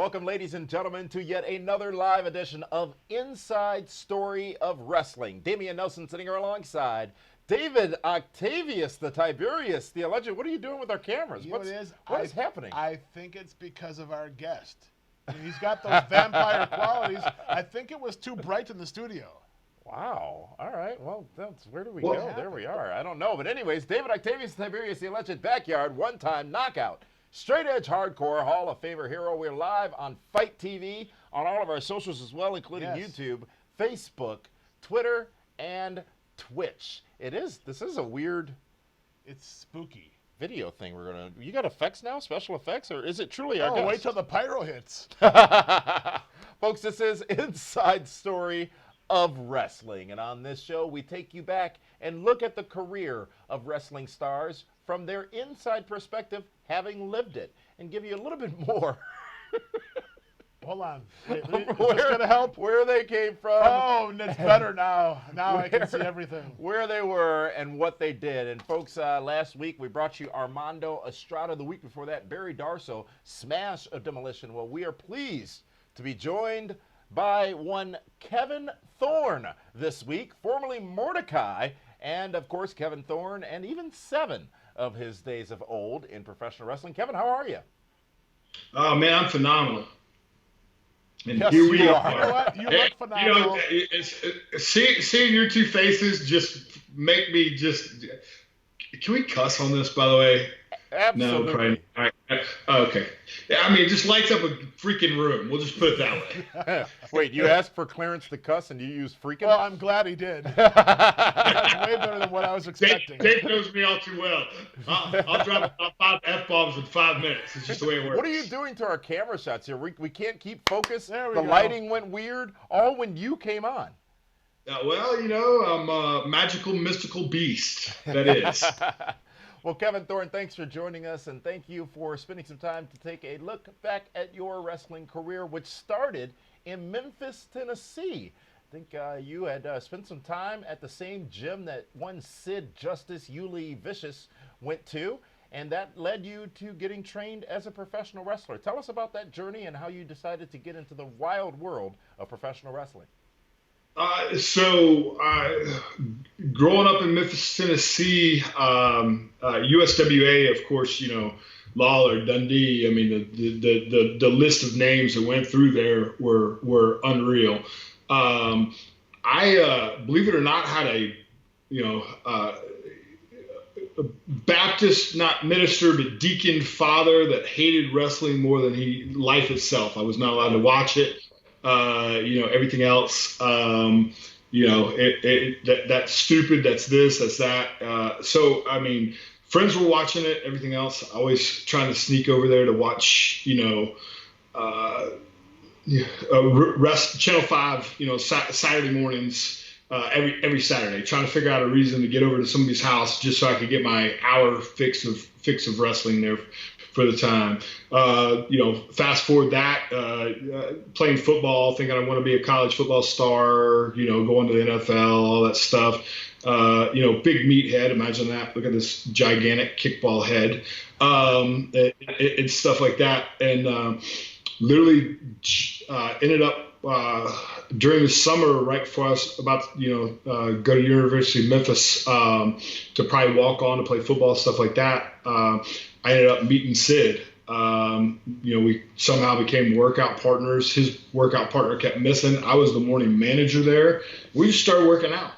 welcome, ladies and gentlemen, to yet another live edition of Inside Story of Wrestling. Damian Nelson sitting here alongside David Octavius, the Tiberius, the alleged. What are you doing with our cameras? You know what what is happening? I think it's because of our guest. I mean, he's got those vampire qualities. I think it was too bright in the studio. Wow. All right. Well, where do we go? There we are. I don't know. But anyways, David Octavius, Tiberius, the alleged backyard one-time knockout, straight-edge hardcore Hall of Famer hero. We're live on Fight TV, on all of our socials as well, including YouTube, Facebook, Twitter, and Twitch. This is a weird... It's spooky. Video thing you got effects now, special effects, or is it truly our guest? Wait till the pyro hits. Folks, this is Inside Story of Wrestling, and on this show we take you back and look at the career of wrestling stars from their inside perspective, having lived it, and give you a little bit more. Hold on. Wait, is this going to help? Where they came from. Oh, it's better now. Now I can see everything. Where they were and what they did. And folks, last week we brought you Armando Estrada. The week before that, Barry Darso, Smash of Demolition. Well, we are pleased to be joined by one Kevin Thorne this week, formerly Mordecai, and of course Kevin Thorne, and even 7 of his days of old in professional wrestling. Kevin, how are you? Oh, man, I'm phenomenal. And yes, here we are. You know what? You look phenomenal. Seeing your two faces just make me just... Can we cuss on this, by the way? Absolutely. No, probably. All right. Okay. Yeah, I mean, it just lights up a freaking room. We'll just put it that way. Wait, you asked for clearance to cuss and you used freaking? Well, I'm glad he did. That's way better than what I was expecting. Dave knows me all too well. I'll drop about 5 F-bombs in 5 minutes. It's just the way it works. What are you doing to our camera shots here? We can't keep focus. The lighting went weird, all when you came on. Well, you know, I'm a magical, mystical beast. That is. Well, Kevin Thorne, thanks for joining us, and thank you for spending some time to take a look back at your wrestling career, which started in Memphis, Tennessee. I think you had spent some time at the same gym that one Sid Justice Yulee Vicious went to, and that led you to getting trained as a professional wrestler. Tell us about that journey and how you decided to get into the wild world of professional wrestling. Growing up in Memphis, Tennessee, USWA, of course, you know, Lawler, Dundee. I mean, the list of names that went through there were unreal. I believe it or not had a Baptist, not minister, but deacon father that hated wrestling more than life itself. I was not allowed to watch it. Everything else, that's stupid, that's this, that's that. So, I mean, friends were watching it, everything else, always trying to sneak over there to watch, Channel 5, Saturday mornings, every Saturday, trying to figure out a reason to get over to somebody's house just so I could get my hour fix of wrestling there for the time. Fast forward that, playing football, thinking I want to be a college football star, going to the NFL, all that stuff. Big meathead, imagine that. Look at this gigantic kickball head, and stuff like that. And literally ended up during the summer, right before I was about to, go to University of Memphis to probably walk on to play football, stuff like that. I ended up meeting Sid. We somehow became workout partners. His workout partner kept missing. I was the morning manager there. We just started working out.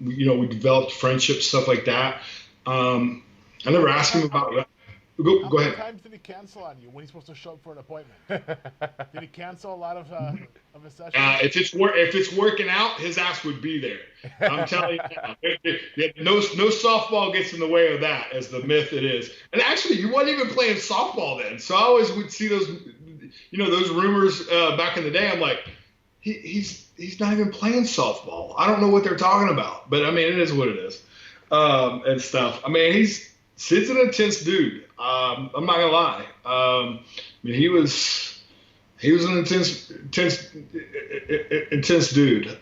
We developed friendships, stuff like that. I never asked him about that. Go ahead. How many times did he cancel on you when he's supposed to show up for an appointment? Did he cancel a lot of his sessions? If it's working out, his ass would be there. I'm telling you, no softball gets in the way of that, as the myth it is. And actually, you weren't even playing softball then, so I always would see those, those rumors back in the day. I'm like, he's not even playing softball. I don't know what they're talking about, but I mean, it is what it is, and stuff. I mean, Sid's an intense dude. I'm not gonna lie. He was an intense dude,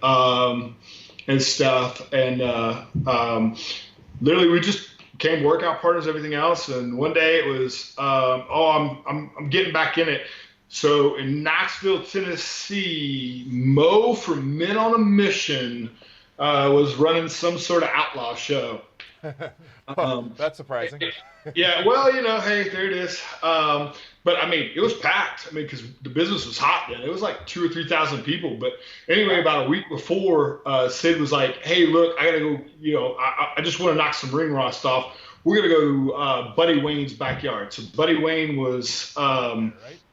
and stuff. And literally, we just became workout partners, everything else. And one day it was, I'm getting back in it. So in Knoxville, Tennessee, Mo from Men on a Mission was running some sort of outlaw show. Well, that's surprising. Yeah, well, hey, there it is. But I mean, it was packed. I mean, because the business was hot then. It was like 2,000 or 3,000 people. But anyway, about a week before, Sid was like, "Hey, look, I gotta go. I just want to knock some ring rust off. We're gonna go Buddy Wayne's backyard." So Buddy Wayne was, a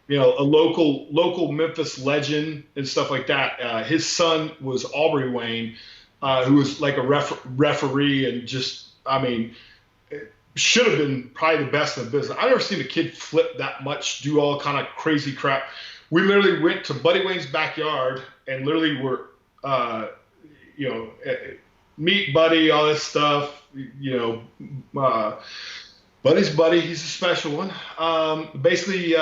local Memphis legend and stuff like that. His son was Aubrey Wayne, who was like a referee and just, I mean, should have been probably the best in the business. I've never seen a kid flip that much, do all kind of crazy crap. We literally went to Buddy Wayne's backyard and literally were, meet Buddy, all this stuff, Buddy's Buddy, he's a special one. Basically,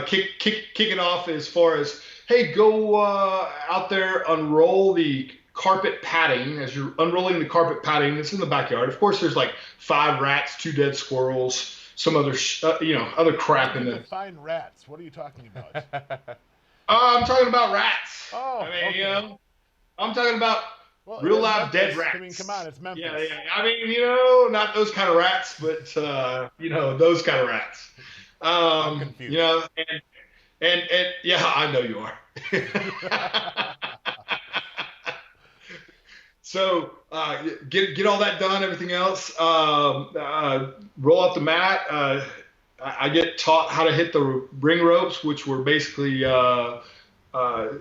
kick it off as far as, hey, go out there, unroll the carpet padding. As you're unrolling the carpet padding, it's in the backyard. Of course, there's like 5 rats, 2 dead squirrels, some other, other crap in there. Define rats. What are you talking about? I'm talking about rats. Oh, okay. I'm talking about real live dead rats. I mean, come on, it's Memphis. Yeah. I mean, not those kind of rats, but those kind of rats. I'm confused. And yeah, I know you are. So get all that done, everything else. Roll out the mat. I get taught how to hit the ring ropes, which were basically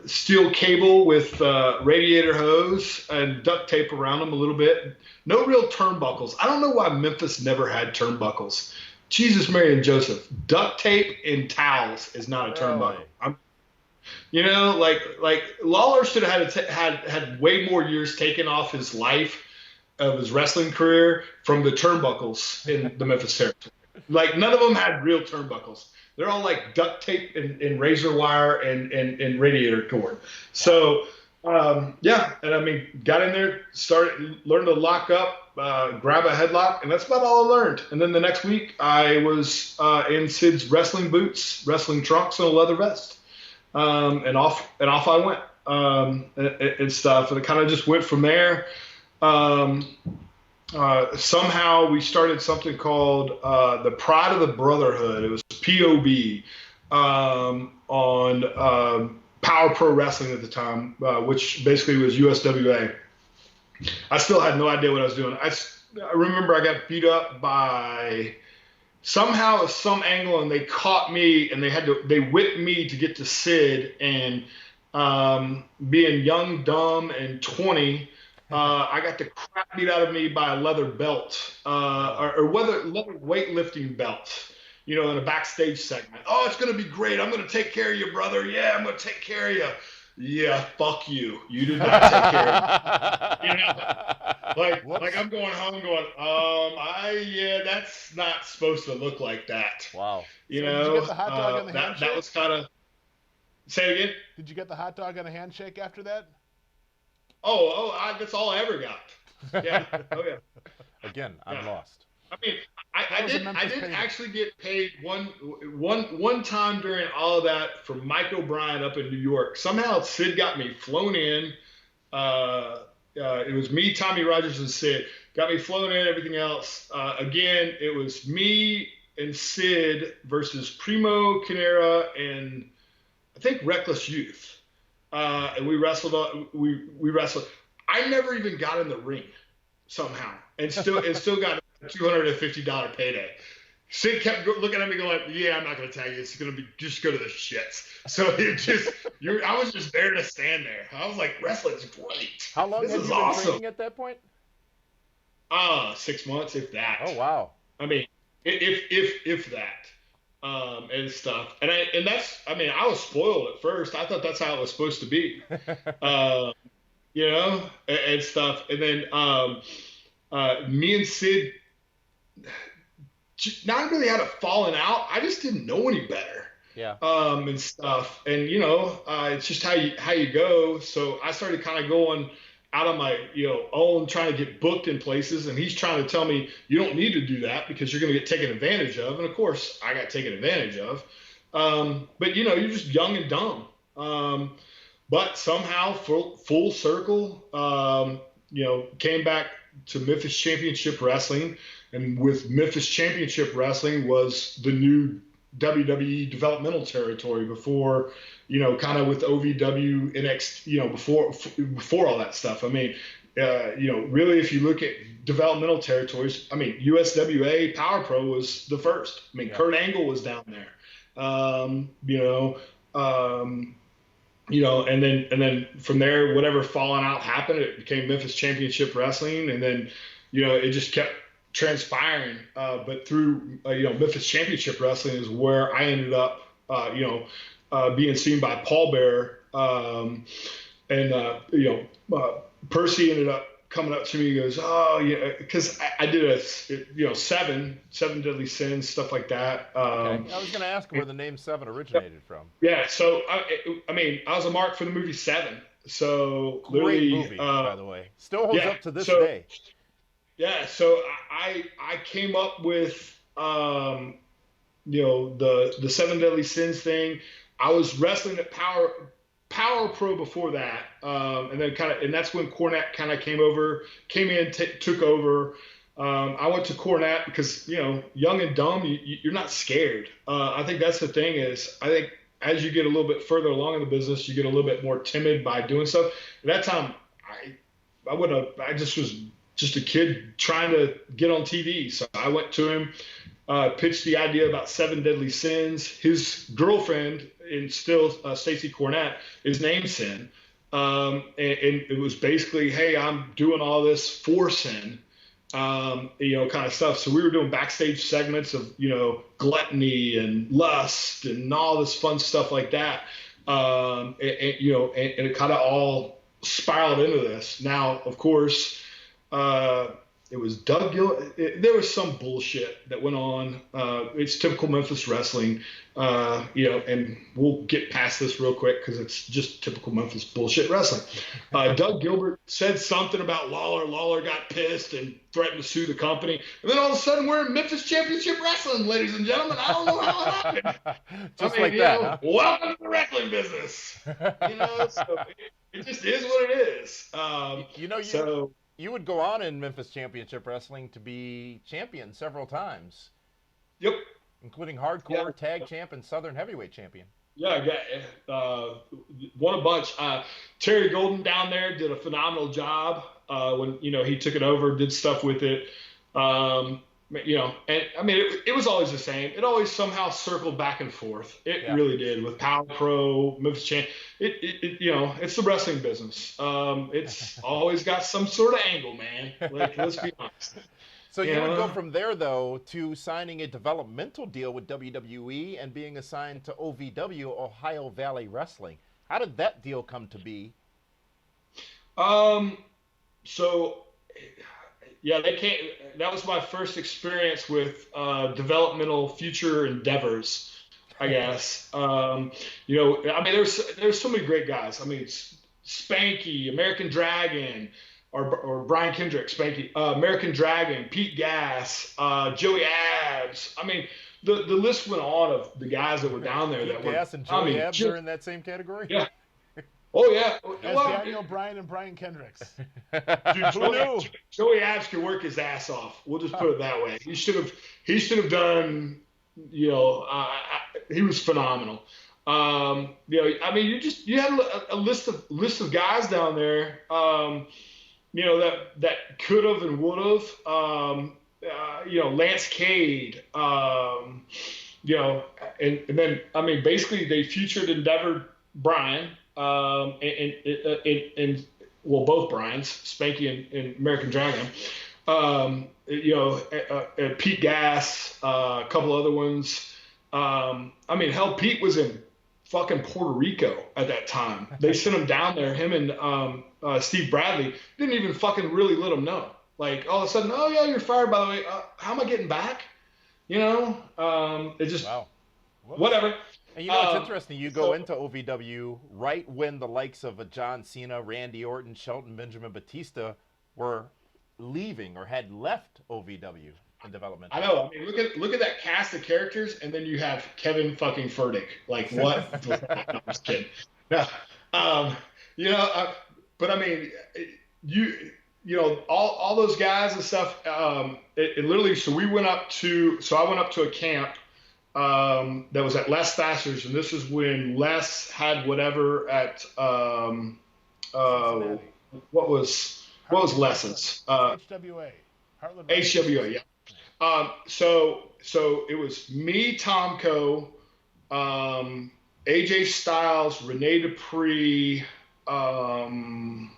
steel cable with radiator hose and duct tape around them a little bit. No real turnbuckles. I don't know why Memphis never had turnbuckles. Jesus, Mary, and Joseph. Duct tape and towels is not a turnbuckle. Like Lawler should have had way more years taken off his life of his wrestling career from the turnbuckles in the Memphis territory. Like, none of them had real turnbuckles. They're all like duct tape and razor wire and radiator cord. So, and I mean, got in there, learned to lock up, grab a headlock, and that's about all I learned. And then the next week, I was in Sid's wrestling boots, wrestling trunks, and a leather vest. And off I went and stuff. And it kind of just went from there. Somehow we started something called the Pride of the Brotherhood. It was POB on Power Pro Wrestling at the time, which basically was USWA. I still had no idea what I was doing. I remember I got beat up by somehow at some angle, and they caught me, and they whipped me to get to Sid. And being young, dumb, and 20, I got the crap beat out of me by a leather belt, or leather weightlifting belt, in a backstage segment. Oh, it's going to be great. I'm going to take care of you, brother. Yeah, I'm going to take care of you. Yeah, fuck you. You did not take care of me. Like I'm going home going, that's not supposed to look like that. Wow. Did you get the hot dog on the handshake? That was kind of, say it again? Did you get the hot dog on a handshake after that? That's all I ever got. Yeah. Oh yeah. Again, I'm lost. I mean, I did actually get paid one time during all of that from Mike O'Brien up in New York. Somehow Sid got me flown in. It was me, Tommy Rogers, and Sid. Got me flown in, everything else. Again, it was me and Sid versus Primo Canera and I think Reckless Youth. And we wrestled. We wrestled. I never even got in the ring somehow, and still got a $250 payday. Sid kept looking at me going, yeah, I'm not going to tag you. It's going to be, just go to the shits. So I was just there to stand there. I was like, wrestling's great. How long have you been training at that point? 6 months, if that. Oh, wow. I mean, if that, and stuff. And that's, I mean, I was spoiled at first. I thought that's how it was supposed to be, and stuff. And then me and Sid, not really had a falling out. I just didn't know any better. Yeah. And stuff. And it's just how you go. So I started kind of going out on my own, trying to get booked in places, and he's trying to tell me you don't need to do that because you're going to get taken advantage of. And of course, I got taken advantage of. But you're just young and dumb. But somehow full circle, came back to Memphis Championship Wrestling, and with Memphis Championship Wrestling was the new WWE developmental territory before, kind of with OVW NXT, before all that stuff. I mean, really, if you look at developmental territories, I mean, USWA Power Pro was the first. I mean, Kurt Angle was down there. And then from there, whatever falling out happened, it became Memphis Championship Wrestling, and then, it just kept transpiring. But through, Memphis Championship Wrestling is where I ended up, being seen by Paul Bearer, Percy ended up coming up to me. He goes, "Oh yeah," because I did seven deadly sins, stuff like that. Okay. I was going to ask where the name Seven originated from. Yeah, so I was a mark for the movie Seven. So great movie, by the way, still holds up to this day. Yeah, so I came up with the Seven Deadly Sins thing. I was wrestling at Power Pro before that, and then and that's when Cornette kind of came in, took over. I went to Cornette because young and dumb, you're not scared. I think that's the thing is, I think as you get a little bit further along in the business, you get a little bit more timid by doing stuff. At that time, I just was just a kid trying to get on TV, so I went to him. Pitched the idea about Seven Deadly Sins. His girlfriend, and still Stacey Cornette, is named Sin. And it was basically, hey, I'm doing all this for Sin, kind of stuff. So we were doing backstage segments of, gluttony and lust and all this fun stuff like that. And it kind of all spiraled into this. Now, of course, it was Doug Gill. There was some bullshit that went on. It's typical Memphis wrestling, and we'll get past this real quick because it's just typical Memphis bullshit wrestling. Doug Gilbert said something about Lawler. Lawler got pissed and threatened to sue the company. And then all of a sudden, we're in Memphis Championship Wrestling, ladies and gentlemen. I don't know how it happened. Huh? Welcome to the wrestling business. So it just is what it is. You would go on in Memphis Championship Wrestling to be champion several times. Yep. Including hardcore, tag champ, and Southern heavyweight champion. Yeah, won a bunch. Terry Golden down there did a phenomenal job when he took it over, did stuff with it. And I mean, it was always the same. It always somehow circled back and forth. It really did with Power Pro, Memphis Champ. It's the wrestling business. It's always got some sort of angle, man. Like, let's be honest. So you would go from there, though, to signing a developmental deal with WWE and being assigned to OVW, Ohio Valley Wrestling. How did that deal come to be? That was my first experience with developmental future endeavors, I guess. There's so many great guys. I mean, Spanky, American Dragon, or Brian Kendrick, Spanky, American Dragon, Pete Gas, Joey Abs. I mean, the list went on of the guys that were down there. Pete Gas and Joey Abs are in that same category? Yeah. Oh, yeah. Daniel Bryan and Brian Kendricks. Dude, Joey Abs could work his ass off. We'll just put it that way. He should have done, he was phenomenal. You had a list of guys down there, that could have and would have, Lance Cade, and then, basically they featured Endeavor Brian, and both Brians, Spanky and American Dragon, Pete Gas, a couple other ones. Hell, Pete was in fucking Puerto Rico at that time. They sent him down there. Him and Steve Bradley didn't even fucking really let him know. Like, all of a sudden, oh yeah, you're fired, by the way. How am I getting back? It just, wow. Whatever. And it's interesting. You go into OVW right when the likes of a John Cena, Randy Orton, Shelton Benjamin Batista were leaving or had left OVW. in development. I know. I mean, look at that cast of characters, and then you have Kevin fucking Furtick. Like, what was that? No, I'm just kidding. No, um, you know, but I mean, you know, all those guys and stuff. It literally. So I went up to a camp that was at Les Stasser's, and this is when Les had whatever at what was Les's HWA. Heartland HWA, yeah. So it was me, Tom Coe, AJ Styles, Rene Dupree, Sonny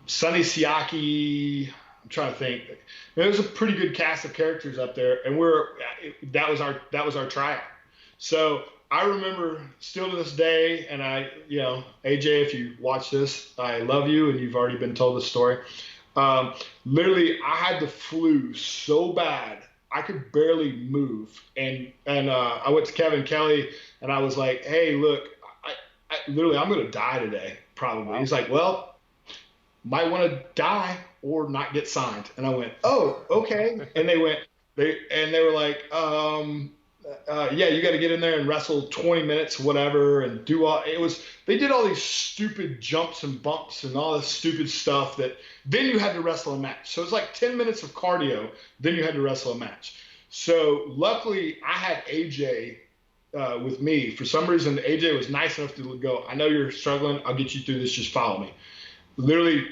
Siaki. I'm trying to think. There was a pretty good cast of characters up there, and that was our tryout. So I remember still to this day, and AJ, if you watch this, I love you, and you've already been told this story. Literally, I had the flu so bad I could barely move, and I went to Kevin Kelly, and I was like, "Hey, look, I literally I'm gonna die today, probably." Wow. He's like, "Well, might want to die or not get signed," and I went, "Oh, okay." And they were like, "Yeah, you got to get in there and wrestle 20 minutes, whatever, and do all." They did all these stupid jumps and bumps and all this stupid stuff that then you had to wrestle a match. So it's like 10 minutes of cardio, then you had to wrestle a match. So luckily I had AJ with me. For some reason, AJ was nice enough to go, "I know you're struggling. I'll get you through this. Just follow me." Literally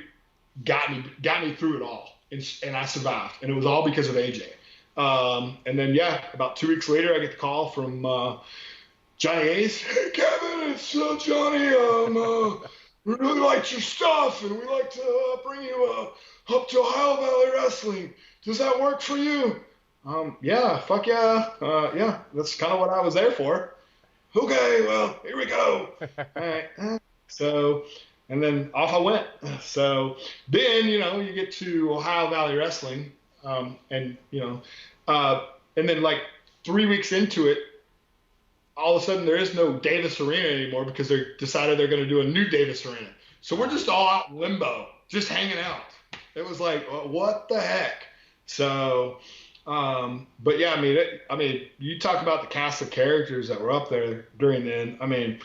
got me through it all, and I survived. And it was all because of AJ. And then, about 2 weeks later, I get the call from Johnny Ace. "Hey, Kevin, it's Johnny. We really liked your stuff, and we'd like to bring you up to Ohio Valley Wrestling. Does that work for you?" Yeah, fuck yeah. Yeah, that's kind of what I was there for. "Okay, well, here we go." All right. So, and then off I went. So then, you get to Ohio Valley Wrestling, and then like 3 weeks into it, all of a sudden there is no Davis Arena anymore because they decided they're going to do a new Davis Arena. So we're just all out in limbo, just hanging out. It was like, what the heck? So, but yeah, I mean, you talk about the cast of characters that were up there during then. I mean,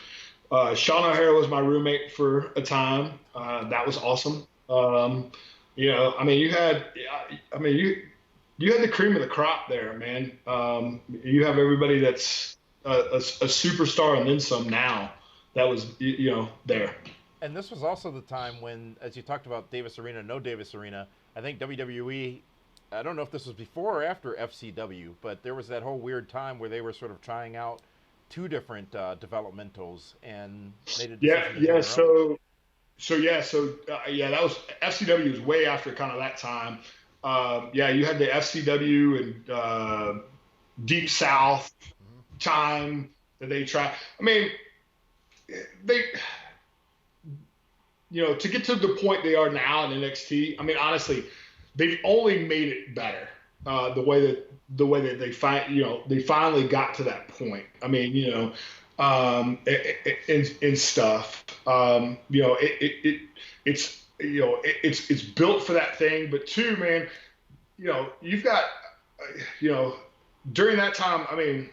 Sean O'Hara was my roommate for a time. That was awesome. You had the cream of the crop there, man. You have everybody that's a superstar and then some now that was, there. And this was also the time when, as you talked about Davis Arena, no Davis Arena, I think WWE, I don't know if this was before or after FCW, but there was that whole weird time where they were sort of trying out two different developmentals and made a decision. That was FCW was way after kind of that time. You had the FCW and Deep South time that they tried. I mean, to get to the point they are now in NXT, I mean, honestly, they've only made it better. The way that they finally got to that point. I mean, in stuff. It's built for that thing. But two, man, you've got, during that time, I mean,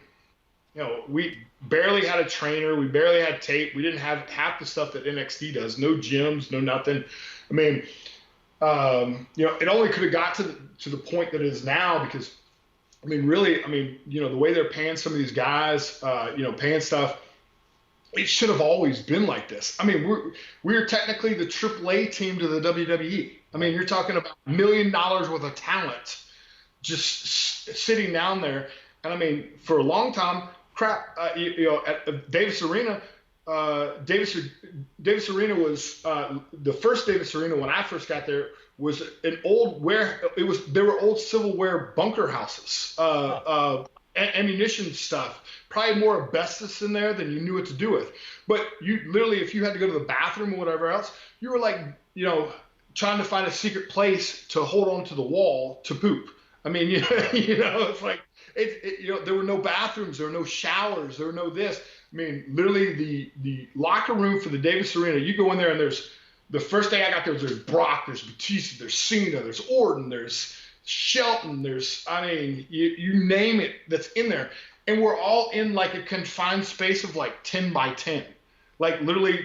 we barely had a trainer. We barely had tape. We didn't have half the stuff that NXT does. No gyms, no nothing. I mean, it only could have got to the point that it is now because, I mean, really, the way they're paying some of these guys, paying stuff, it should have always been like this. I mean, we're technically the AAA team to the WWE. I mean, you're talking about $1 million worth of talent just sitting down there. And I mean, for a long time, at Davis Arena, Davis Arena was the first Davis Arena when I first got there was an old there were old Civil War bunker houses, ammunition stuff, probably more asbestos in there than you knew what to do with. But you literally, if you had to go to the bathroom or whatever else, you were like, trying to find a secret place to hold on to the wall to poop. I mean, it's like, there were no bathrooms, there were no showers, there were no this. I mean, literally the locker room for the Davis Arena, you go in there and the first day I got there's Brock, there's Batista, there's Cena, there's Orton, there's Shelton. You name it that's in there, and we're all in like a confined space of like 10 by 10, like literally,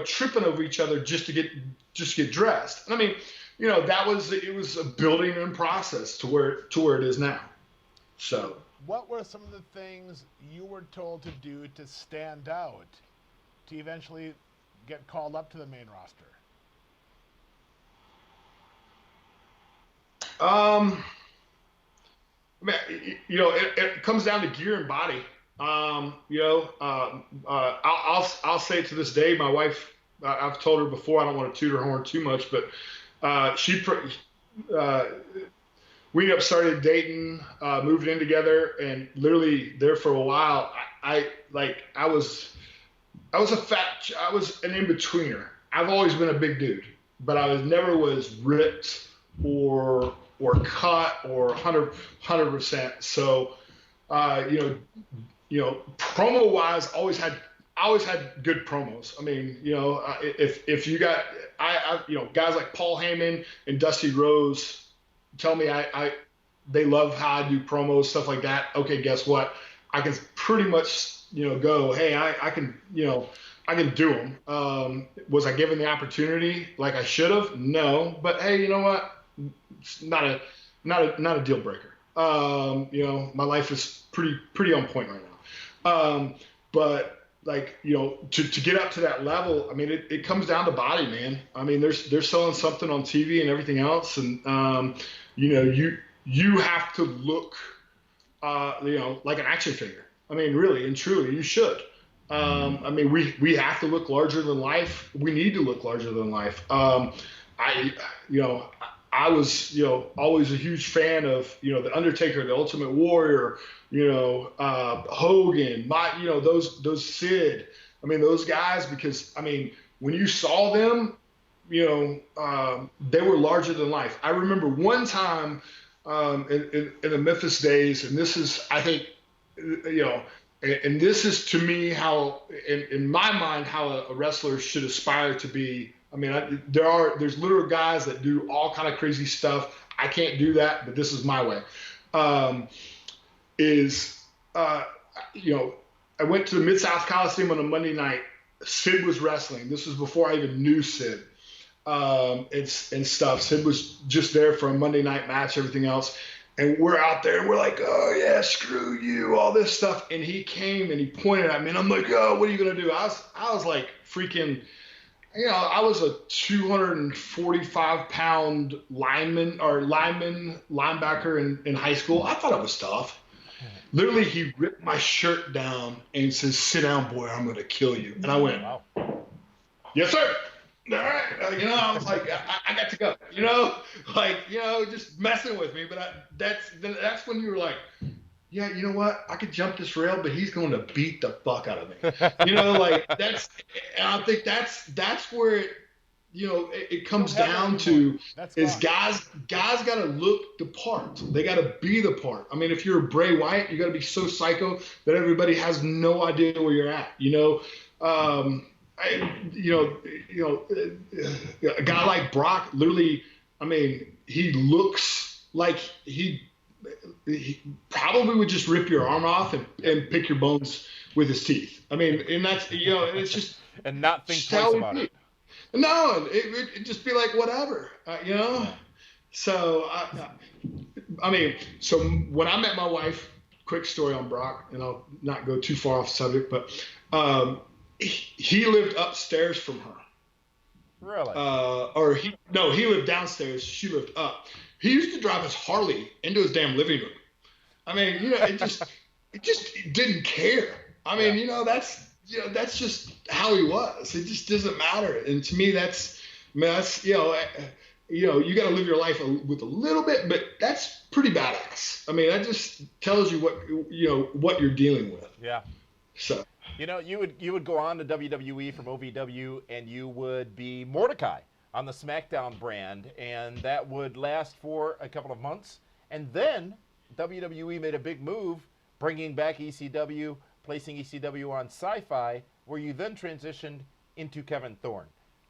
tripping over each other just to get dressed. And I mean, it was a building and process to where it is now. So what were some of the things you were told to do to stand out to eventually get called up to the main roster? It comes down to gear and body. I'll say it to this day. My wife, I've told her before, I don't want to toot her horn too much, but we ended up started dating, moved in together, and literally there for a while, I was an in-betweener. I've always been a big dude, but I never was ripped or cut or 100%. So, promo wise, I always had good promos. I mean, if you got, guys like Paul Heyman and Dusty Rhodes tell me they love how I do promos, stuff like that. Okay, guess what? I can pretty much, go, hey, I can do them. Was I given the opportunity like I should have? No, but hey, you know what? It's not a deal breaker. My life is pretty on point right now. But to get up to that level, I mean, it comes down to body, man. I mean, they're selling something on TV and everything else, and you have to look, like an action figure. I mean, really and truly, you should. I mean, we have to look larger than life. We need to look larger than life. I was, always a huge fan of, the Undertaker, the Ultimate Warrior, Hogan, those Sid. I mean, those guys, because, I mean, when you saw them, they were larger than life. I remember one time in the Memphis days, and this is, I think, and this is to me how, in my mind, how a wrestler should aspire to be. I mean, there's literal guys that do all kind of crazy stuff. I can't do that, but this is my way. I went to the Mid-South Coliseum on a Monday night. Sid was wrestling. This was before I even knew Sid and stuff. Sid was just there for a Monday night match, everything else. And we're out there, and we're like, oh, yeah, screw you, all this stuff. And he came, and he pointed at me, and I'm like, oh, what are you going to do? I was like freaking – I was a 245-pound linebacker in high school. I thought it was tough. Literally, he ripped my shirt down and says, sit down, boy, I'm going to kill you. And I went, wow. Yes, sir. All right. I was like, I got to go, just messing with me. But that's when you were like, yeah, you know what? I could jump this rail, but he's going to beat the fuck out of me. And I think that's where it comes down to is guys got to look the part. They got to be the part. I mean, if you're a Bray Wyatt, you got to be so psycho that everybody has no idea where you're at. A guy like Brock, literally, I mean, he looks like he probably would just rip your arm off and pick your bones with his teeth. I mean, and that's, it's just. And not think twice about it. No, it'd just be like, whatever, Yeah. So, I mean, so when I met my wife, quick story on Brock, and I'll not go too far off the subject, but he lived upstairs from her. Really? He lived downstairs. She lived up. He used to drive his Harley into his damn living room. I mean, it just didn't care. I mean, that's just how he was. It just doesn't matter. And to me, you got to live your life with a little bit, but that's pretty badass. I mean, that just tells you what you're dealing with. Yeah. So. You would go on to WWE from OVW, and you would be Mordecai on the SmackDown brand, and that would last for a couple of months. And then WWE made a big move, bringing back ECW, placing ECW on Sci-Fi, where you then transitioned into Kevin Thorne.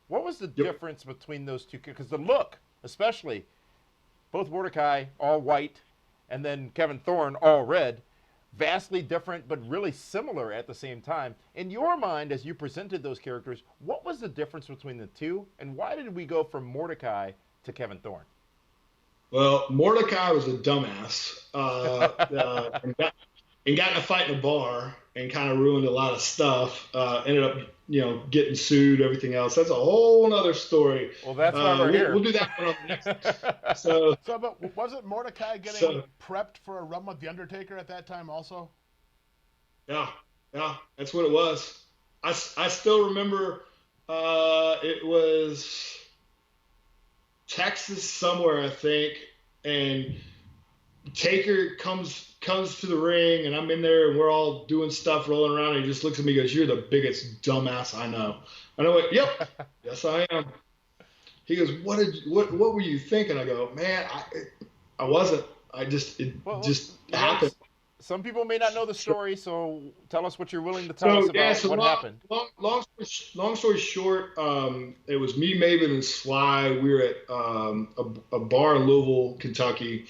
What was the difference between those two? Because the look, especially, both Mordecai all white, and then Kevin Thorne all red. Vastly different, but really similar at the same time. In your mind, as you presented those characters, what was the difference between the two, and why did we go from Mordecai to Kevin Thorne? Well, Mordecai was a dumbass and got in a fight in a bar and kind of ruined a lot of stuff. Ended up, getting sued, everything else. That's a whole other story. Well, that's why we're here. We'll do that one on the next. So, but wasn't Mordecai getting prepped for a run with the Undertaker at that time also? Yeah, that's what it was. I still remember it was Texas somewhere, I think, and Taker comes to the ring, and I'm in there, and we're all doing stuff, rolling around, and he just looks at me and goes, "You're the biggest dumbass I know." And I went, "Yep, yes I am." He goes, "What were you thinking?" I go, "Man, I wasn't. It just happened." Some people may not know the story, so tell us what you're willing to tell us about what happened. Long story short, it was me, Maven, and Sly. We were at a bar in Louisville, Kentucky.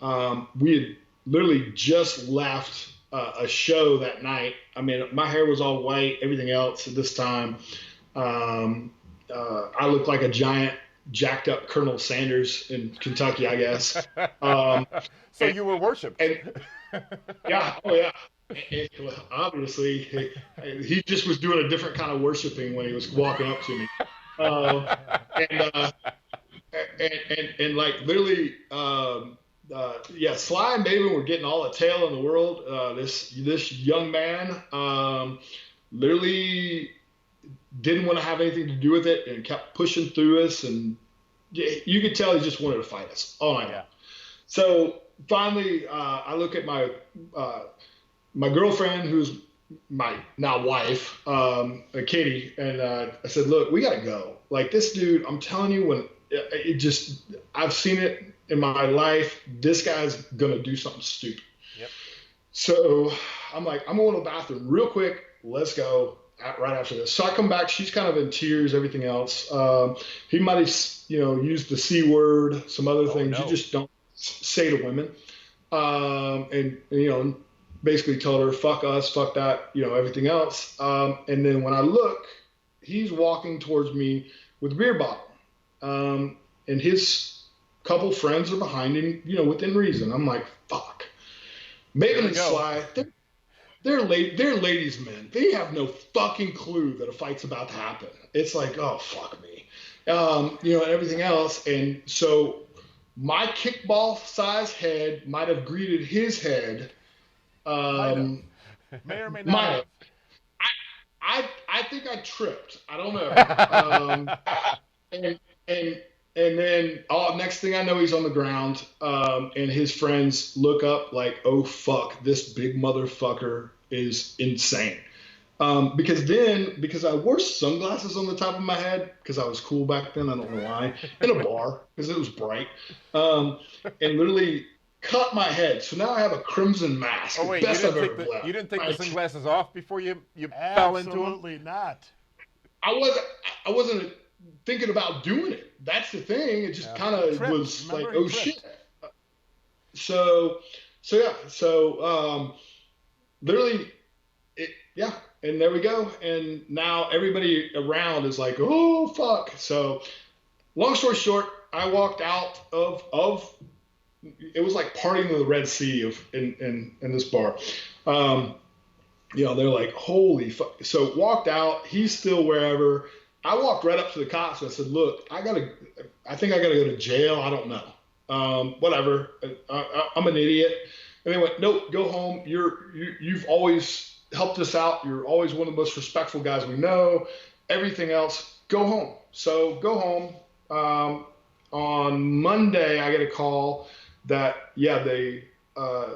We had literally just left a show that night. I mean, my hair was all white, everything else at this time. I looked like a giant, jacked up Colonel Sanders in Kentucky, I guess. So you were worshipped. Yeah, oh yeah. Obviously, he just was doing a different kind of worshiping when he was walking up to me. And like literally, Sly and Maven were getting all the tail in the world. This young man literally didn't want to have anything to do with it and kept pushing through us, and you could tell he just wanted to fight us all night long. So finally, I look at my girlfriend, who's my now wife, Katie, and I said, "Look, we gotta go. Like this dude, I'm telling you, I've seen it in my life. This guy's gonna do something stupid." Yep. So I'm like, "I'm going to the bathroom real quick. Let's go." Right after this, so I come back. She's kind of in tears. Everything else, he might have, used the C word, some other things you just don't say to women, and basically told her, "Fuck us, fuck that," everything else. And then when I look, he's walking towards me with a beer bottle, and his couple friends are behind him, within reason. I'm like, fuck. Maven and Sly, they're ladies' men. They have no fucking clue that a fight's about to happen. It's like, oh, fuck me. And everything else. And so my kickball size head might have greeted his head. May or may not have. I think I tripped. I don't know. And then next thing I know, he's on the ground, and his friends look up like, "Oh fuck, this big motherfucker is insane." Because I wore sunglasses on the top of my head because I was cool back then. I don't know why. In a bar because it was bright, and literally cut my head. So now I have a crimson mask. Oh wait, you didn't take the sunglasses off before you fell into them? Absolutely not. I wasn't thinking about doing it. That's the thing. It just kind of was like, oh shit. So literally, and there we go. And now everybody around is like, oh fuck. So long story short, I walked out of it was like partying in the Red Sea in this bar. They're like, holy fuck. So walked out. He's still wherever. I walked right up to the cops and I said, "Look, I think I gotta go to jail. I don't know. Whatever. I'm an idiot." And they went, "Nope, go home. You've always helped us out. You're always one of the most respectful guys we know. Everything else, go home." So go home. On Monday, I get a call that the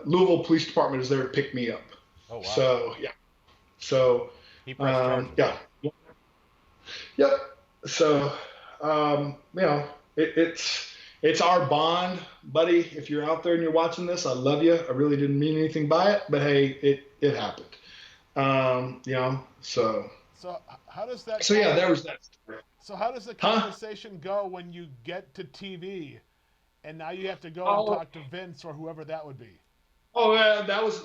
Louisville Police Department is there to pick me up. Oh wow. So yeah. So he pressed charges. Yeah. Yep. So, it's our bond, buddy. If you're out there and you're watching this, I love you. I really didn't mean anything by it, but hey, it happened. So how does that? So there was that story. So how does the conversation go when you get to TV, And now you have to go and Oh, talk to Vince or whoever that would be. oh yeah, that was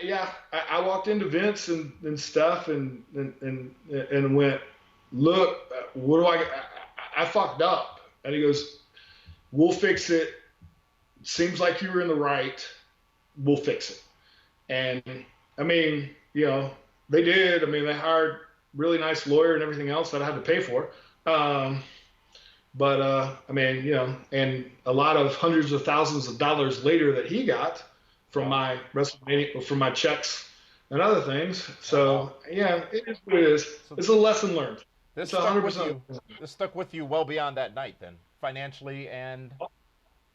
yeah. I walked into Vince and stuff and went, look, what do I fucked up, and he goes, we'll fix it. Seems like you were in the right. We'll fix it. And I mean, they did. I mean, they hired really nice lawyer and everything else that I had to pay for. Um, but I mean, and a lot of hundreds of thousands of dollars later that he got from my WrestleMania, from my checks and other things. So yeah, it is what it is. So It's a lesson learned. this It's stuck with 100%. you. This stuck with you well beyond that night, then, financially and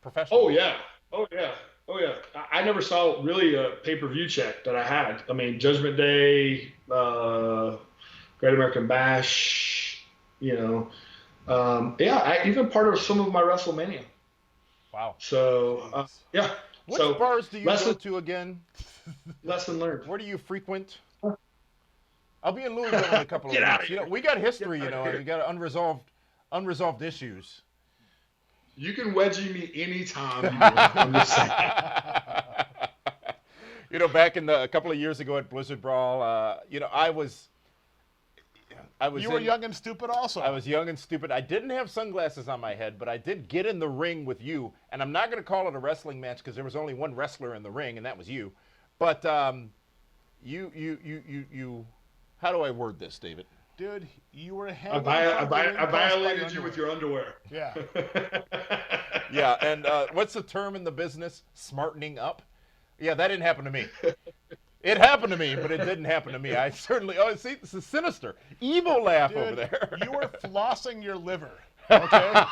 professionally. Oh yeah. Oh yeah. Oh yeah. I never saw really a pay-per-view check that I had. I mean, Judgment Day, Great American Bash, yeah, I even part of some of my WrestleMania. Wow. So yeah. Which So bars do you lesson go to again? lesson learned. Where do you frequent? I'll be in Louisville in a couple of Get outta weeks. here. We got history, Get outta and here. we got unresolved issues. You can wedgie me anytime you want. I'm just saying. Back in a couple of years ago at Blizzard Brawl, I was You were young and stupid also. I was young and stupid. I didn't have sunglasses on my head, but I did get in the ring with you. And I'm not going to call it a wrestling match because there was only one wrestler in the ring, and that was you. But you. How do I word this, David? Dude, you were I, hanging vi- I, from the vi- ring I post by violated you with your underwear. Yeah. Yeah, and what's the term in the business? Smartening up. Yeah, that didn't happen to me. It happened to me, but it didn't happen to me. I certainly. Oh, see, this is sinister, evil laugh over Dude, there. you were flossing your liver. Okay.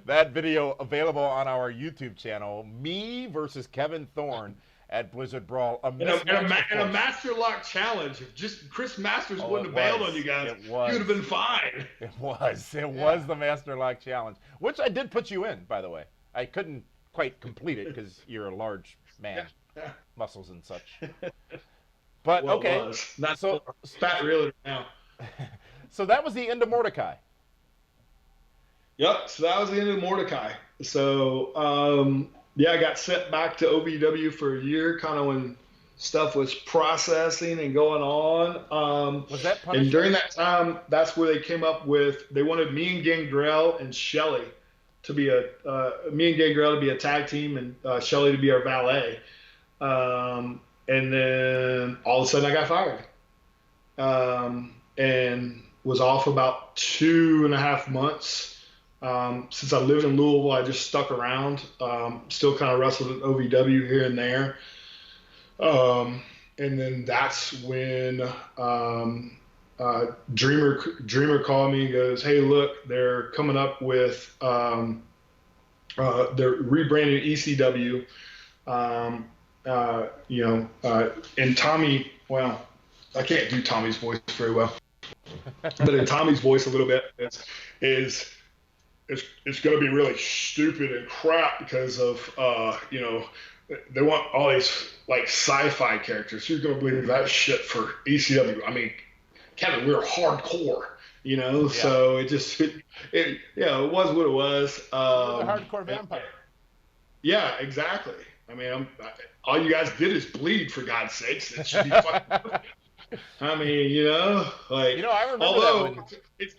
That video available on our YouTube channel. Me versus Kevin Thorne at Blizzard Brawl. And a Master Lock challenge. If just Chris Masters wouldn't have bailed on you guys, you would have been fine. It was the Master Lock challenge, which I did put you in, by the way. I couldn't quite complete it because you're a large man, muscles and such. But Well, okay, it was. Not so fat realtor now. so that was the end of Mordecai. Yep. So that was the end of Mordecai. So yeah, I got sent back to OVW for a year, kind of when stuff was processing and going on. Was that And punishment? during that time, that's where they came up with. They wanted me and Gangrel and Shelly to be me and Gangrel to be a tag team, and Shelly to be our valet. And then all of a sudden, I got fired. And was off about 2.5 months. Since I live in Louisville, I just stuck around. Still kind of wrestled at OVW here and there. And then that's when Dreamer called me and goes, "Hey, look, they're coming up with they're rebranding ECW. And Tommy, well, I can't do Tommy's voice very well, but in Tommy's voice a little bit is it's going to be really stupid and crap because of they want all these like sci-fi characters. Who's going to believe that shit for ECW? I mean, Kevin, we're hardcore, So it just it was what it was. You're the hardcore vampire. Yeah, exactly. I mean, all you guys did is bleed, for God's sakes. It should be fucking. I mean, I remember although that when...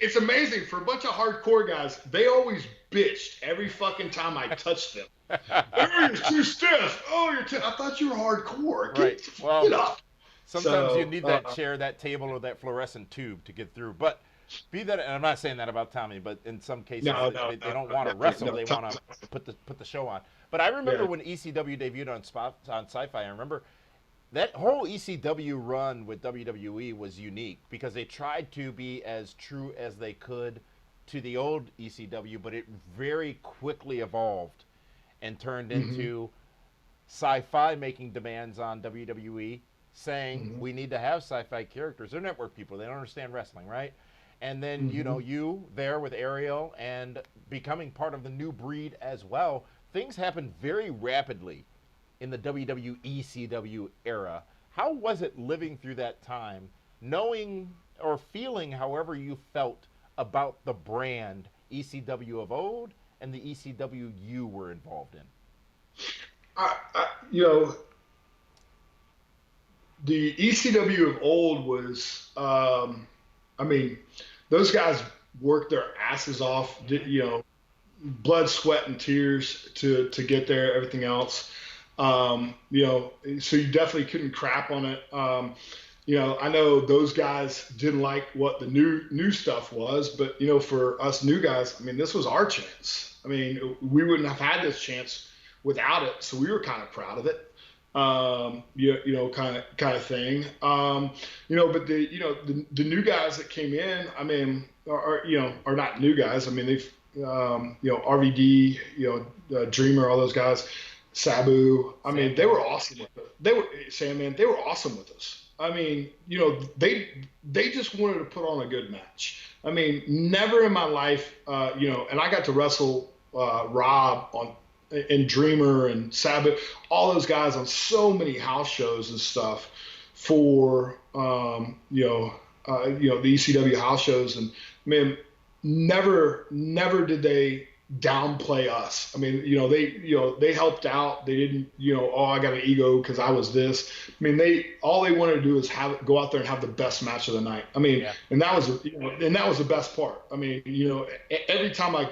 it's amazing for a bunch of hardcore guys, they always bitched every fucking time I touched them. Oh, you're too stiff. Oh, I thought you were hardcore. Right. Well, get up. Sometimes you need that chair, that table, or that fluorescent tube to get through. But be that, and I'm not saying that about Tommy, but in some cases they don't want to wrestle; they want to put the show on. But I remember when ECW debuted on Sci-Fi. I remember that whole ECW run with WWE was unique because they tried to be as true as they could to the old ECW, but it very quickly evolved and turned into Sci-Fi making demands on WWE, saying we need to have sci-fi characters. They're network people; they don't understand wrestling, right? And then you there with Ariel and becoming part of the new breed as well. Things happened very rapidly in the WWE ECW era. How was it living through that time, knowing or feeling however you felt about the brand ECW of old and the ECW you were involved in? You know, the ECW of old was, I mean, those guys worked their asses off, you know, blood, sweat, and tears to get there, everything else. You know, so you definitely couldn't crap on it. You know, I know those guys didn't like what the new stuff was, but, you know, for us new guys, I mean, this was our chance. I mean, we wouldn't have had this chance without it, so we were kind of proud of it. You know, kind of thing. You know, but the new guys that came in, I mean, are not new guys. I mean, they've, you know, RVD, you know, Dreamer, all those guys, Sabu. I mean, they were awesome with us. Sandman, they were awesome with us. I mean, you know, they just wanted to put on a good match. I mean, never in my life, you know, and I got to wrestle Rob and Dreamer and Sabu, all those guys on so many house shows and stuff for you know, the ECW house shows, and man, never did they downplay us. I mean, you know, they helped out. They didn't, you know, oh, I got an ego because I was this. I mean, all they wanted to do is go out there and have the best match of the night. I mean, yeah. And that was, you know, and that was the best part. I mean, you know, every time I,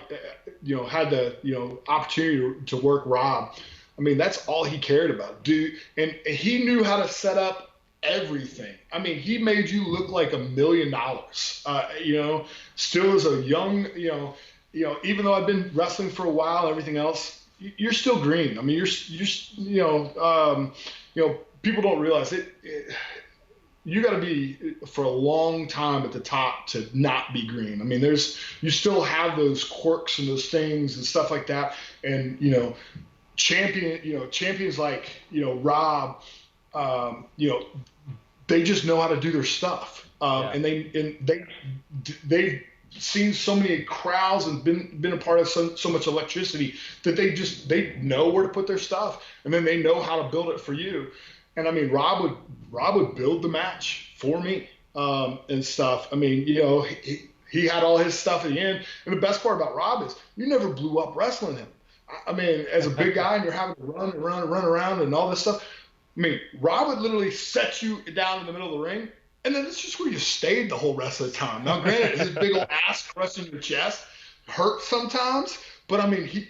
you know, had the, you know, opportunity to work Rob, I mean, that's all he cared about, dude. And he knew how to set up everything. I mean, he made you look like $1 million. You know, still as a young, you know, even though I've been wrestling for a while, and everything else, you're still green. I mean, you know, people don't realize it. You got to be for a long time at the top to not be green. I mean, you still have those quirks and those things and stuff like that. And, you know, champions like, you know, Rob, you know, they just know how to do their stuff. Yeah. And they've seen so many crowds and been a part of so much electricity that they know where to put their stuff, and then they know how to build it for you. And I mean, Rob would build the match for me and stuff. I mean, you know, he had all his stuff at the end. And the best part about Rob is you never blew up wrestling him. I mean, as a big guy and you're having to run around and all this stuff. I mean, Rob would literally set you down in the middle of the ring, and then it's just where you stayed the whole rest of the time. Now, granted, his big old ass crushing your chest hurt sometimes, but I mean, he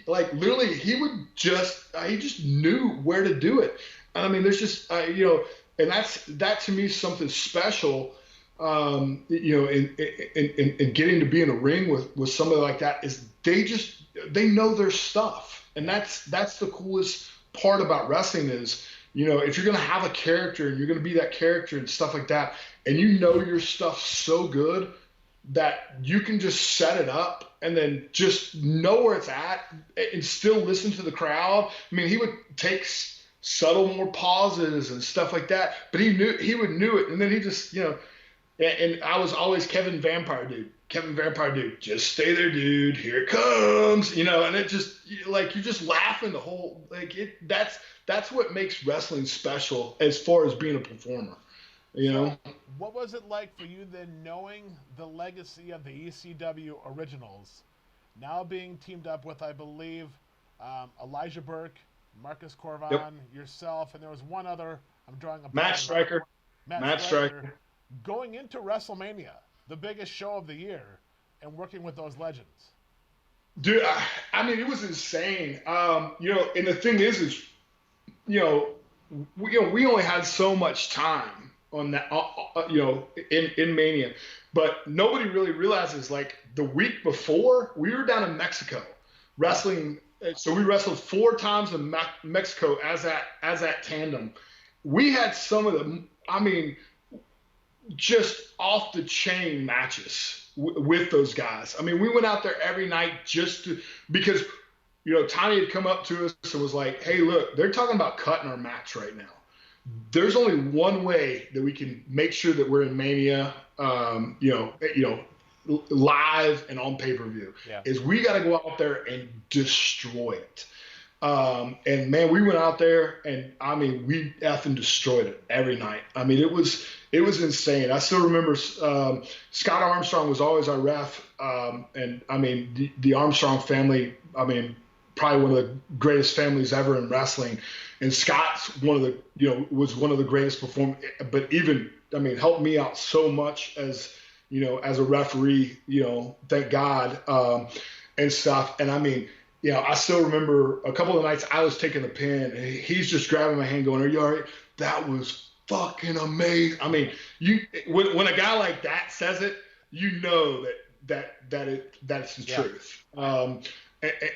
just knew where to do it. And I mean, there's just, you know, and that to me is something special, you know, in getting to be in a ring with somebody like that, is they know their stuff. And that's the coolest part about wrestling is, you know, if you're going to have a character and you're going to be that character and stuff like that, and you know your stuff so good that you can just set it up and then just know where it's at and still listen to the crowd. I mean, he would take subtle more pauses and stuff like that, but he would knew it. And then he just, you know, and I was always Kevin Vampire Dude, just stay there, dude. Here it comes, you know. And it just like you're just laughing the whole like it. That's what makes wrestling special as far as being a performer, you know. What was it like for you then, knowing the legacy of the ECW originals, now being teamed up with, I believe, Elijah Burke, Marcus Corvan, yep, yourself, and there was one other. I'm drawing a Matt Striker. Going into WrestleMania, the biggest show of the year, and working with those legends. Dude, I mean, it was insane. You know, and the thing is, you know, we only had so much time on that, you know, in Mania, but nobody really realizes, like, the week before, we were down in Mexico wrestling. So we wrestled 4 times in Mexico as that tandem. We had some of the, I mean, just off the chain matches with those guys. I mean, we went out there every night because, you know, Tony had come up to us and was like, hey, look, they're talking about cutting our match right now. There's only one way that we can make sure that we're in Mania, you know, live and on pay-per-view, is we got to go out there and destroy it. And man, we went out there and I mean, we effing destroyed it every night. I mean, it was it was insane. I still remember Scott Armstrong was always our ref, and I mean the Armstrong family. I mean, probably one of the greatest families ever in wrestling. And Scott's was one of the greatest performers, but even, I mean, helped me out so much as a referee, thank God, and stuff. And I mean, I still remember a couple of nights I was taking the pin and he's just grabbing my hand going, "Are you all right?" That was fucking amazing. I mean, when a guy like that says it, that's the truth.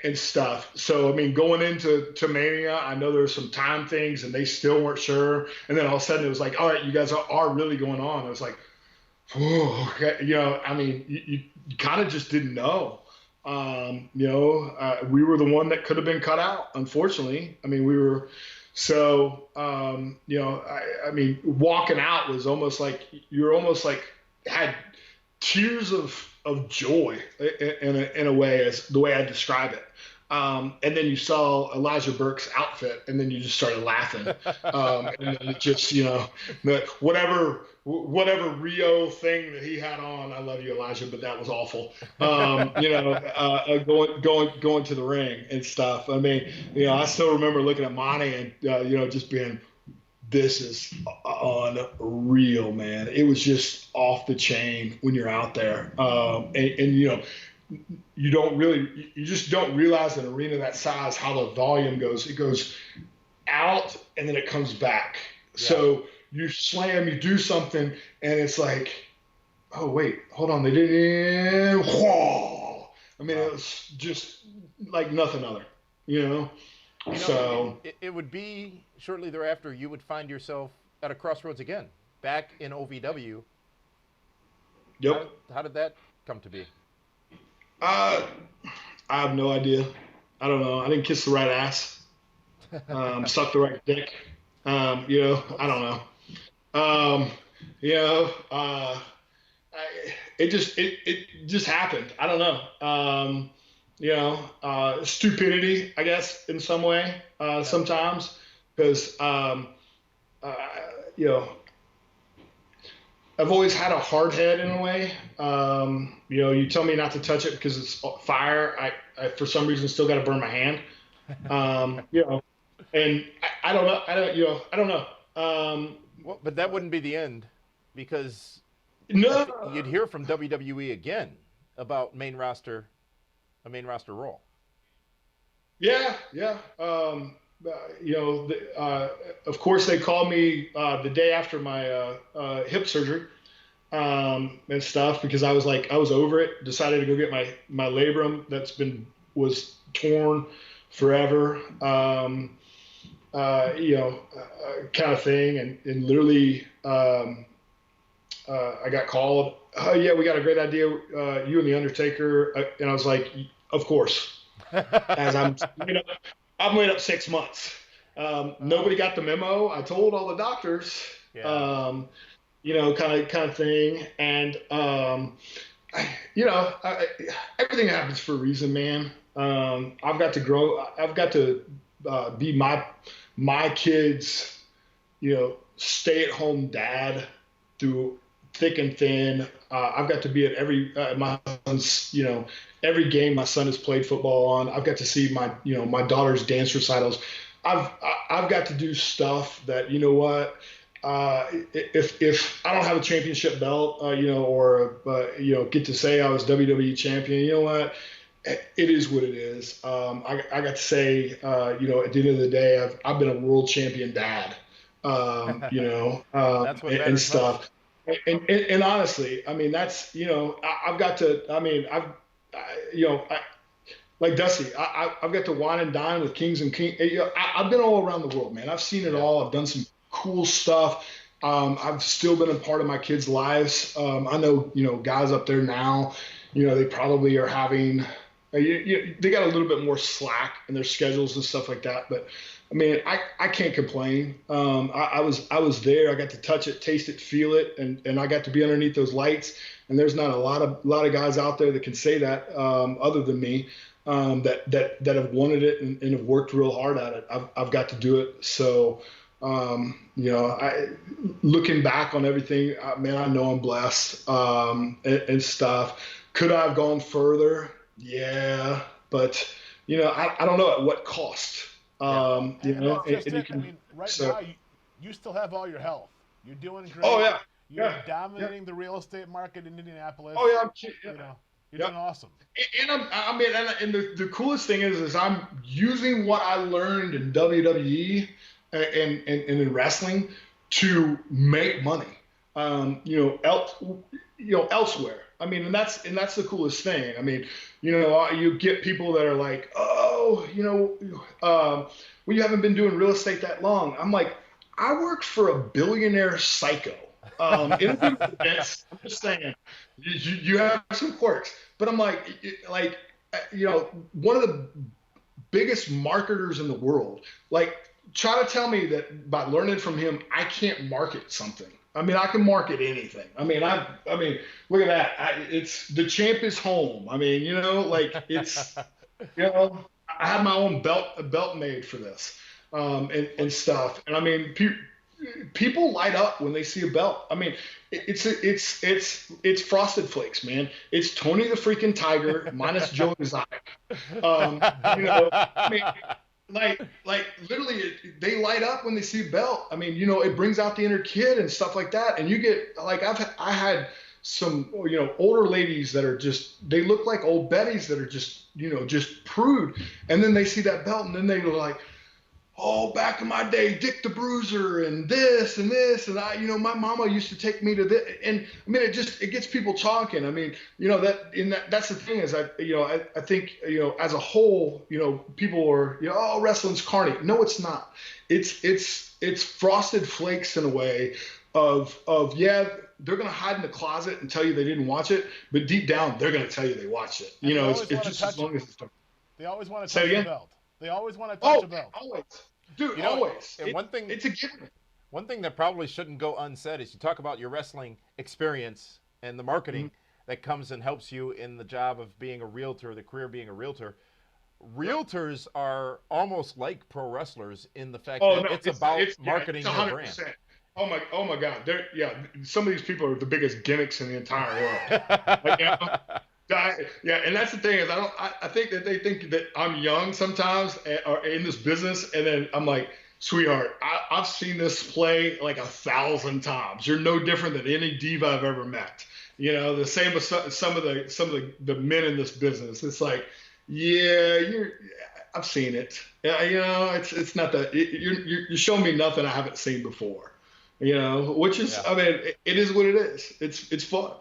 And stuff. So, I mean, going into Mania, I know there were some time things and they still weren't sure. And then all of a sudden it was like, all right, you guys are really going on. It was like, oh, okay. I mean, you kind of just didn't know. We were the one that could have been cut out, unfortunately. I mean, we were so, I mean, walking out was almost like you're almost like had tears of joy in a way, as the way I describe it. And then you saw Elijah Burke's outfit, and then you just started laughing. And then it just, whatever Rio thing that he had on, I love you, Elijah, but that was awful. Going to the ring and stuff. I mean, I still remember looking at Monty and, just being, this is unreal, man. It was just off the chain when you're out there. You just don't realize an arena that size, how the volume goes. It goes out and then it comes back. Yeah. So you slam, you do something, and it's like, oh, wait, hold on. They didn't. Whoa. I mean, It was just like nothing other, So it would be shortly thereafter you would find yourself at a crossroads again, back in OVW. Yep. How did that come to be? I have no idea. I don't know. I didn't kiss the right ass. Suck the right dick. I don't know. It just happened. I don't know. Stupidity, I guess, in some way, sometimes, because, I've always had a hard head in a way. You tell me not to touch it because it's fire. I for some reason still got to burn my hand. And I don't know. I don't know. Well, but that wouldn't be the end, because you'd hear from WWE again about a main roster role. Yeah. Of course, they called me the day after my hip surgery and stuff, because I was over it. Decided to go get my labrum was torn forever, kind of thing, and literally I got called. Oh yeah, we got a great idea. You and the Undertaker, and I was like, of course. As I've waited up 6 months. Nobody got the memo. I told all the doctors, kind of thing. And, everything happens for a reason, man. I've got to grow. I've got to be my kids, stay-at-home dad through thick and thin. I've got to be at my son's, every game my son has played football on. I've got to see my daughter's dance recitals. I've got to do stuff that, if I don't have a championship belt, or get to say I was WWE champion, you know what? It is what it is. I got to say, at the end of the day, I've been a world champion dad, that's what and stuff. And honestly, I mean, that's, I've got to, I mean, like Dusty, I've got to wine and dine with kings and queens. I've been all around the world, man. I've seen it all. I've done some cool stuff. I've still been a part of my kids' lives. I know, guys up there now, they probably are having, they got a little bit more slack in their schedules and stuff like that. But I mean, I can't complain. I was there. I got to touch it, taste it, feel it, and I got to be underneath those lights. And there's not a lot of guys out there that can say that, other than me, that have wanted it and have worked real hard at it. I've got to do it. So, Looking back on everything, man, I know I'm blessed, and stuff. Could I have gone further? Yeah, but I don't know at what cost. Yeah. And that's just And you it. I can. mean, right So, now, you still have all your health. You're doing oh great. yeah, You're yeah, yeah. dominating the real estate market in Indianapolis. Oh yeah, You know, you're yeah. doing awesome. And the coolest thing is I'm using what I learned in WWE and in wrestling to make money, elsewhere. I mean, and that's the coolest thing. I mean, you get people that are like, oh, well, you haven't been doing real estate that long. I'm like, I work for a billionaire psycho. It'll do events. I'm just saying, you have some quirks, but I'm like, one of the biggest marketers in the world. Like, try to tell me that by learning from him, I can't market something. I mean, I can market anything. I mean, look at that. It's the champ is home. I mean, it's, I had my own belt made for this, and stuff. And I mean, people light up when they see a belt. I mean, it's Frosted Flakes, man. It's Tony the freaking Tiger minus Joe Exotic. I mean, like literally, they light up when they see a belt. I mean, it brings out the inner kid and stuff like that. And you get like I had some older ladies that are just, they look like old Bettys that are just prude, and then they see that belt and then they were like, oh, back in my day, Dick the Bruiser and this and this. And my mama used to take me to this. And I mean, it gets people talking. I mean, that's the thing is I think, as a whole, people are, oh, wrestling's carny. No, it's not. It's Frosted Flakes in a way of, yeah, they're going to hide in the closet and tell you they didn't watch it. But deep down, they're going to tell you they watched it. It's just as long as it's done. They always want to touch the belt. They always want to touch a belt. Always. Dude, always. And it's a given. One thing that probably shouldn't go unsaid is you talk about your wrestling experience and the marketing that comes and helps you in the job of being a realtor, the career being a realtor. Realtors are almost like pro wrestlers in the fact that it's about marketing your brand. Oh my God! Some of these people are the biggest gimmicks in the entire world. And that's the thing is I think that they think that I'm young sometimes or in this business, and then I'm like, sweetheart, I've seen this play like 1,000 times. You're no different than any diva I've ever met. The same with some of the men in this business. It's like, yeah, I've seen it. It's not that you're showing me nothing I haven't seen before. Which is, I mean, it is what it is. It's fun.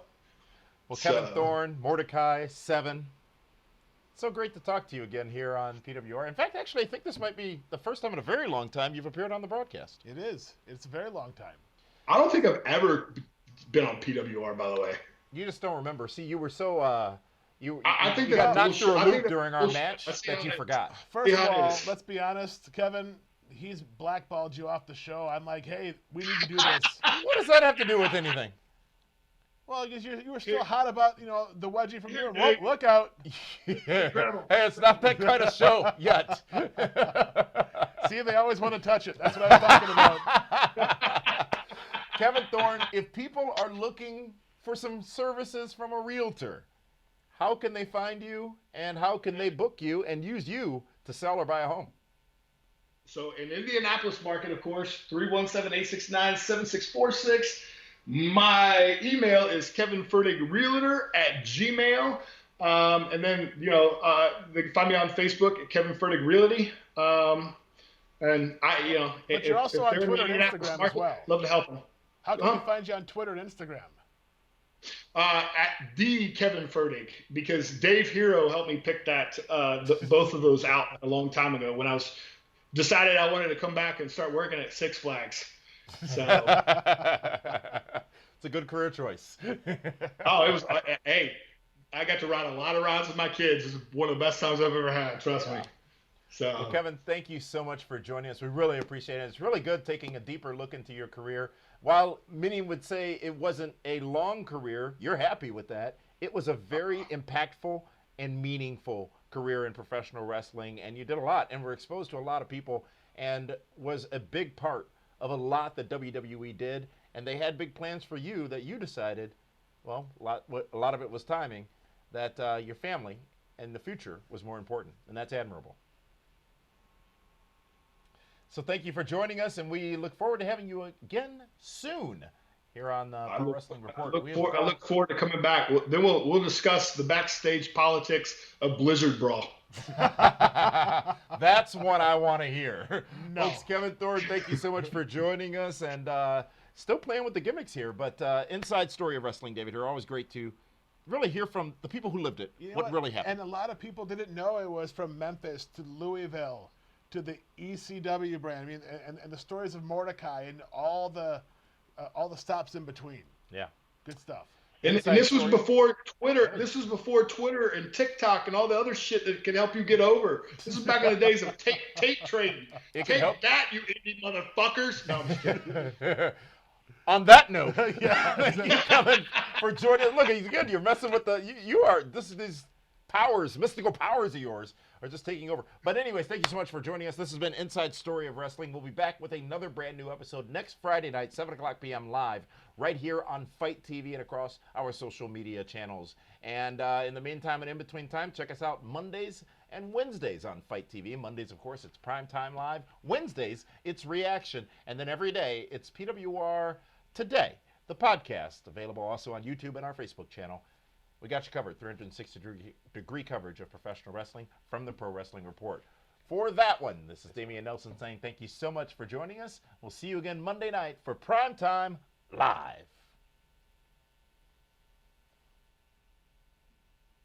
Well, Kevin Thorne, Mordecai, 7. So great to talk to you again here on PWR. In fact, actually, I think this might be the first time in a very long time you've appeared on the broadcast. It is. It's a very long time. I don't think I've ever been on PWR, by the way. You just don't remember. See, you were so you think got knocked through a loop during our match that you forgot. First of all, let's be honest, Kevin. He's blackballed you off the show. I'm like, hey, we need to do this. What does that have to do with anything? Well, because you were still hot about, the wedgie from here. Look out. Hey, it's not that kind of show yet. See, they always want to touch it. That's what I'm talking about. Kevin Thorne, if people are looking for some services from a realtor, how can they find you and how can they book you and use you to sell or buy a home? So in Indianapolis market, of course, 317-869-7646. My email is kevinferdigrealtor@gmail. And then, they can find me on Facebook at Kevin Fertig Realty. And but you're also on Twitter and Instagram as well. Love to help them. How can we find you on Twitter and Instagram? At the Kevin Fertig, because Dave Hero helped me pick that both of those out a long time ago when I decided I wanted to come back and start working at Six Flags. So it's a good career choice. Oh, it was. Hey, I got to ride a lot of rides with my kids. It's one of the best times I've ever had. Trust me. So, well, Kevin, thank you so much for joining us. We really appreciate it. It's really good taking a deeper look into your career. While many would say it wasn't a long career, you're happy with that. It was a very impactful and meaningful career in professional wrestling, and you did a lot and were exposed to a lot of people and was a big part of a lot that WWE did, and they had big plans for you that you decided, well, a lot of it was timing, that your family and the future was more important, and that's admirable. So thank you for joining us, and we look forward to having you again soon here on Pro Wrestling Report. I look forward to coming back. Then we'll discuss the backstage politics of Blizzard Brawl. That's what I want to hear. No. Folks, Kevin Thorne, thank you so much for joining us, and still playing with the gimmicks here, but inside story of wrestling, David. They're always great to really hear from the people who lived it, what really happened. And a lot of people didn't know it was from Memphis to Louisville to the ECW brand. I mean, and the stories of Mordecai and all the stops in between. Yeah. Good stuff. And this was before Twitter. This was before Twitter and TikTok and all the other shit that can help you get over. This is back in the days of tape trading. Take that, you indie motherfuckers. No, I'm just kidding. On that note, thank you, Kevin, for joining. Look, he's good. You're messing with these powers, mystical powers of yours are just taking over. But anyways, thank you so much for joining us. This has been Inside Story of Wrestling. We'll be back with another brand new episode next Friday night, 7 o'clock p.m. live, right here on Fight TV and across our social media channels. And in the meantime and in between time, check us out Mondays and Wednesdays on Fight TV. Mondays, of course, it's Prime Time Live. Wednesdays, it's Reaction. And then every day, it's PWR Today, the podcast, available also on YouTube and our Facebook channel. We got you covered, 360-degree coverage of professional wrestling from the Pro Wrestling Report. For that one, this is Damian Nelson saying thank you so much for joining us. We'll see you again Monday night for Prime Time Live.